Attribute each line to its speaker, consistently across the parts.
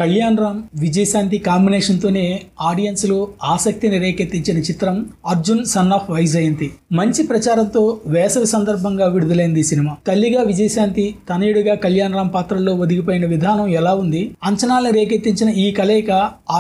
Speaker 1: Kalyan Ram Vijayashanti combination తోనే audience లో ఆసక్తిని రేకెత్తించిన చిత్రం అర్జున్ సన్ ఆఫ్ వైజయంతి. మంచి ప్రచారంతో వేసవి సందర్భంగా విడుదలైంది ఈ సినిమా. తల్లిగా విజయశాంతి, తనయుడిగా కళ్యాణ్ రామ్ పాత్రల్లో ఒదిగిపోయిన విధానం ఎలా ఉంది, అంచనాలను రేకెత్తించిన ఈ కలయిక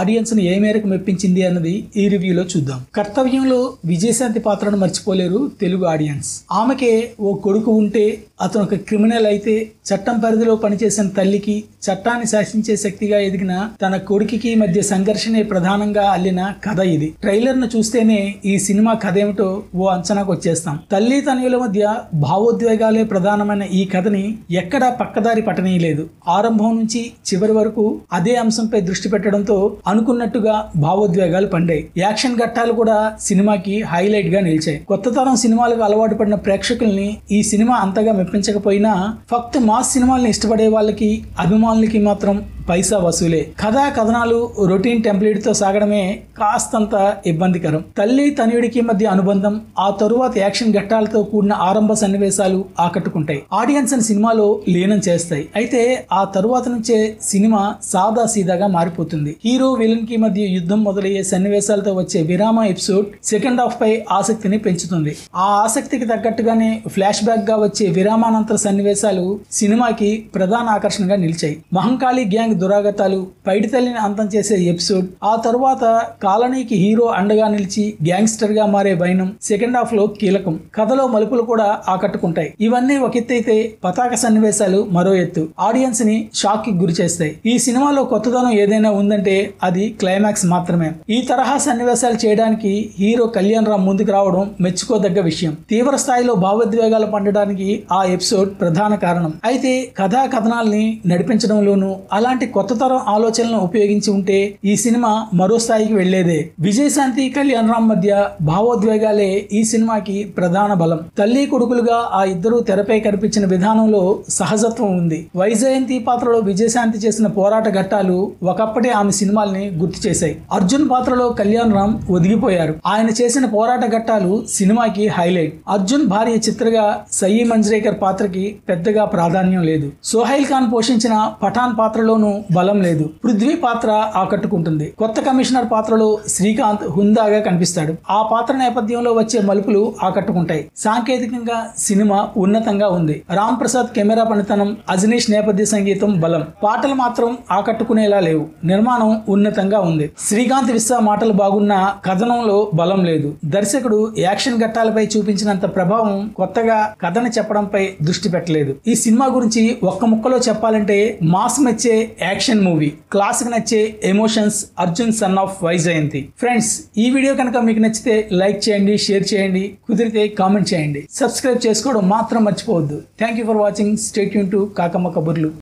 Speaker 1: ఆడియన్స్ ను ఏ మేరకు మెప్పించింది అన్నది ఈ రివ్యూలో చూద్దాం. కర్తవ్యంలో విజయశాంతి పాత్రను మర్చిపోలేరు తెలుగు ఆడియన్స్. ఆమెకే ఓ కొడుకు ఉంటే అతను ఒక క్రిమినల్ అయితే చట్టం పరిధిలో పనిచేసిన తల్లికి చట్టాన్ని శాసించే శక్తిగా ఎదిగిన తన కొడుకుకి మధ్య సంఘర్షణే ప్రధానంగా అల్లిన కథ ఇది. ట్రైలర్ ను చూస్తేనే ఈ సినిమా కథ ఏమిటో ఓ అంచనాకు వచ్చేస్తాం. తల్లి తనయుల మధ్య భావోద్వేగాలే ప్రధానమైన ఈ కథని ఎక్కడా పక్కదారి పట్టనీయలేదు. ఆరంభం నుంచి చివరి వరకు అదే అంశంపై దృష్టి పెట్టడంతో అనుకున్నట్టుగా భావోద్వేగాలు పండాయి. యాక్షన్ ఘట్టాలు కూడా సినిమాకి హైలైట్ గా నిలిచాయి. కొత్త తరం సినిమాలకు అలవాటు పడిన ప్రేక్షకుల్ని ఈ సినిమా అంతగా మెప్పించకపోయినా ఫక్త్ మాస్ సినిమాల్ని ఇష్టపడే వాళ్ళకి, అభిమానులకి మాత్రం పైసా వసూలే. కథా కథనాలు రొటీన్ టెంప్లెట్ తో సాగడమే కాస్తంత ఇబ్బందికరం. తల్లి తనయుడికి మధ్య అనుబంధం, ఆ తరువాత యాక్షన్ ఘట్టాలతో కూడిన ఆరంభ సన్నివేశాలు ఆకట్టుకుంటాయి. ఆడియన్స్ ని సినిమాలో లీనం చేస్తాయి. అయితే ఆ తరువాత నుంచే సినిమా సాదా సీదాగా మారిపోతుంది. హీరో విలన్ కి మధ్య యుద్ధం మొదలయ్యే సన్నివేశాలతో వచ్చే విరామ ఎపిసోడ్ సెకండ్ హాఫ్ పై ఆసక్తిని పెంచుతుంది. ఆ ఆసక్తికి తగ్గట్టుగానే ఫ్లాష్ బ్యాక్ గా వచ్చే విరామానంతర సన్నివేశాలు సినిమాకి ప్రధాన ఆకర్షణగా నిలిచాయి. మహంకాళి గ్యాంగ్ దురాగతాలు, పైడి తల్లిని అంతం చేసే ఎపిసోడ్, ఆ తరువాత కాలనీకి హీరో అండగా నిలిచి గ్యాంగ్స్టర్ గా మారే వైనం సెకండ్ హాఫ్ లో కీలకం. కథలో మలుపులు కూడా ఆకట్టుకుంటాయి. ఇవన్నీ ఒక ఎత్తు అయితే పతాక సన్నివేశాలు మరో ఎత్తు. ఆడియన్స్ ని షాక్ కి గురి చేస్తాయి. ఈ సినిమాలో కొత్తదనం ఏదైనా ఉందంటే అది క్లైమాక్స్ మాత్రమే. ఈ తరహా సన్నివేశాలు చేయడానికి హీరో కళ్యాణ్ రామ్ ముందుకు రావడం మెచ్చుకోదగ్గ విషయం. తీవ్ర స్థాయిలో భావోద్వేగాలు పండడానికి ఆ ఎపిసోడ్ ప్రధాన కారణం. అయితే కథా కథనాల్ని నడిపించడంలోనూ అలాంటి కొత్త తరం ఆలోచనలను ఉపయోగించి ఉంటే ఈ సినిమా మరో స్థాయికి వెళ్లేదే. విజయశాంతి, కళ్యాణ్ రామ్ మధ్య భావోద్వేగాలే ఈ సినిమాకి ప్రధాన బలం. తల్లి కొడుకులుగా ఆ ఇద్దరు తెరపై కనిపించిన విధానంలో సహజత్వం ఉంది. వైజయంతి పాత్రలో విజయశాంతి చేసిన పోరాట ఘట్టాలు ఒకప్పటి ఆమె సినిమాల్ని గుర్తు చేశాయి. అర్జున్ పాత్రలో కళ్యాణ్ రామ్ ఒదిగిపోయారు. ఆయన చేసిన పోరాట ఘట్టాలు సినిమాకి హైలైట్. అర్జున్ భార్య చిత్రగా సయీ మంజ్రేకర్ పాత్రకి పెద్దగా ప్రాధాన్యం లేదు. సోహైల్ ఖాన్ పోషించిన పఠాన్ పాత్రలోనూ బలం లేదు. పృథ్వీ పాత్ర ఆకట్టుకుంటుంది. కొత్త కమిషనర్ పాత్రలో శ్రీకాంత్ హుందాగా కనిపిస్తాడు. ఆ పాత్ర నేపథ్యంలో వచ్చే మలుపులు ఆకట్టుకుంటాయి. సాంకేతికంగా సినిమా ఉన్నతంగా ఉంది. రామ్ ప్రసాద్ కెమెరా పనితనం, అజనీష్ నేపథ్య సంగీతం బలం. పాటలు మాత్రం ఆకట్టుకునేలా లేవు. నిర్మాణం ఉన్నతంగా ఉంది. శ్రీకాంత్ విశ్వ మాటలు బాగున్నా కథనంలో బలం లేదు. దర్శకుడు యాక్షన్ ఘట్టాలపై చూపించినంత ప్రభావం కొత్తగా కథను చెప్పడంపై దృష్టి పెట్టలేదు. ఈ సినిమా గురించి ఒక్క ముక్కలో చెప్పాలంటే మాస్ మెచ్చే యాక్షన్ మూవీ, క్లాసిక్ నచ్చే emotions, Arjun son of Vyjayanthi. Friends, ఈ వీడియో కనుక మీకు నచ్చితే లైక్ చేయండి, షేర్ చేయండి, కుదిరితే కామెంట్ చేయండి. సబ్స్క్రైబ్ చేసుకోవడం మాత్రం మర్చిపోవద్దు. Thank you for watching. Stay tuned to Kakamma కబుర్లు.